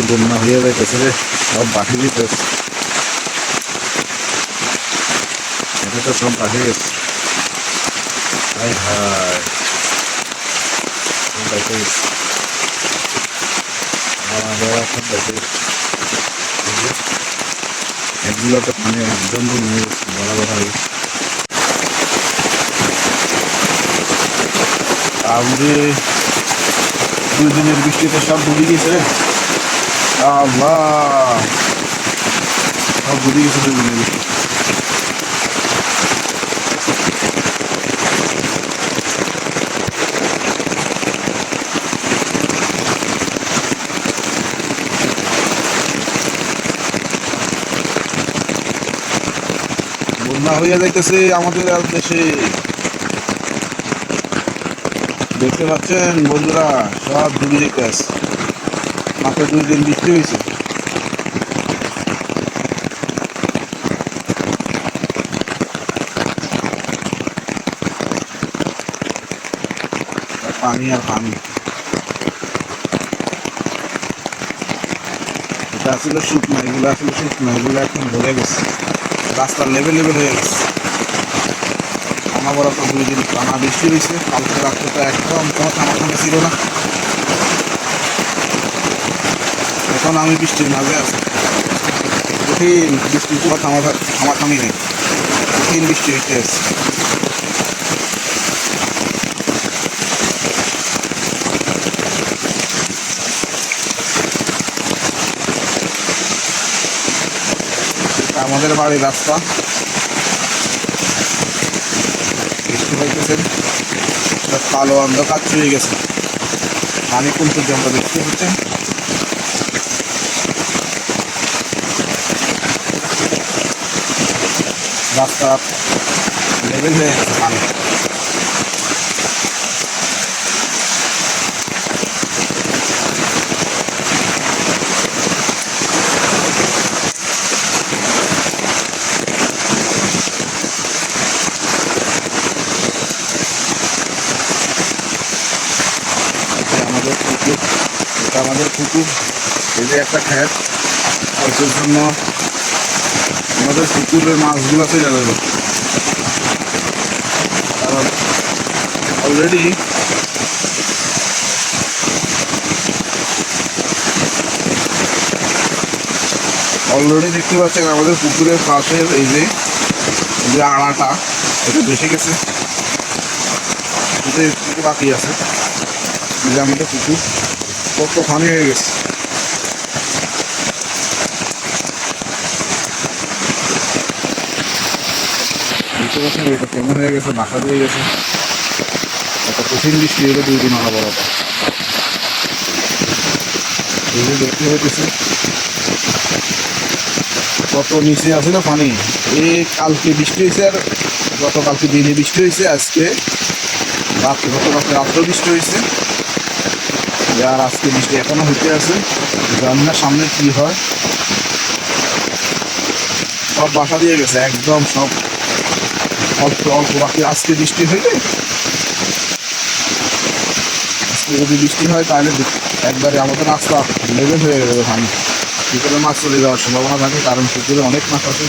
বন্যা হয়ে যাইতেছে রে, সব বাকি দিতে, এটা তো সব বাকি গেছে। হায় হায়, এগুলো তো পানি একদম নিয়ে গেছে, বড় বড় হয়ে গেছে। আজকে 2 দিনের বৃষ্টিতে সব ডুবে গেছে রে। আল্লাহ, সব ডুবে গেছে 2 দিনের বৃষ্টি। বন্যা হইয়া যাইতেছে আমাদের দেশে, দেখতে পাচ্ছেন বন্ধুরা, সব ডুবে যেতেছে। মাত্র 2 দিন বৃষ্টি হয়েছে। পানি আর পানি। এটা আসলে শুকনো, এগুলো আসলে শুকনো, এগুলো এখন ভরে গেছে, রাস্তার লেভেল হয়ে গেছে। অনবরত 2 দিন টানা বৃষ্টি হয়েছে। কালকে রাত্রে তো একদম কোনো থামাথামি ছিল না। এখন আমি বৃষ্টির মাঝে আছি, কঠিন বৃষ্টির কোনো থামাথামি নেই, কঠিন বৃষ্টি হইতে আছে। আমাদের বাড়ির রাস্তা, বৃষ্টি হইতেছেন, কালো অন্ধকার চুয়ে গেছে, পানি কোন পর্যন্ত দেখতে হচ্ছে। রাস্তা লেভেল হয়ে গেছে পানি। আমাদের পুকুর, এটা আমাদের পুকুর, এই যে একটা খ্যাত, অল্পের জন্য আমাদের পুকুরের মাছগুলো চলে যাবে, কারণ অলরেডি দেখতে পাচ্ছেন আমাদের পুকুরের পাশের এই যে আড়াটা, এটা বেশি গেছে, একটু বাকি আছে। এই যে আমাদের পুকুর কত পানি হয়ে গেছে। দেখতে পাচ্ছেন এটা কেমন হয়ে গেছে, বাসা দিয়ে গেছে। এত কঠিন বৃষ্টি হলো 2 দিন অনবরত। দেখতে হইতেছে কত নিচে আছে না পানি। এই কালকে বৃষ্টি হয়েছে, আর গতকালকে দিনে বৃষ্টি হয়েছে, আজকে গতকালকে রাত্রে বৃষ্টি হয়েছে, আর আজকে বৃষ্টি এখনো হইতে আছে। জানি না সামনে কি হয়। সব বাসা দিয়ে গেছে একদম, সব অল্প অল্প বাকি। আজকে বৃষ্টি হইলে, আজকে যদি বৃষ্টি হয় তাহলে একবারে আমাদের রাস্তা লেভেল হয়ে যাবে, পানি ভিতরে মাছ চলে যাওয়ার সম্ভাবনা থাকে, কারণ পুকুরে অনেক মাছ আছে।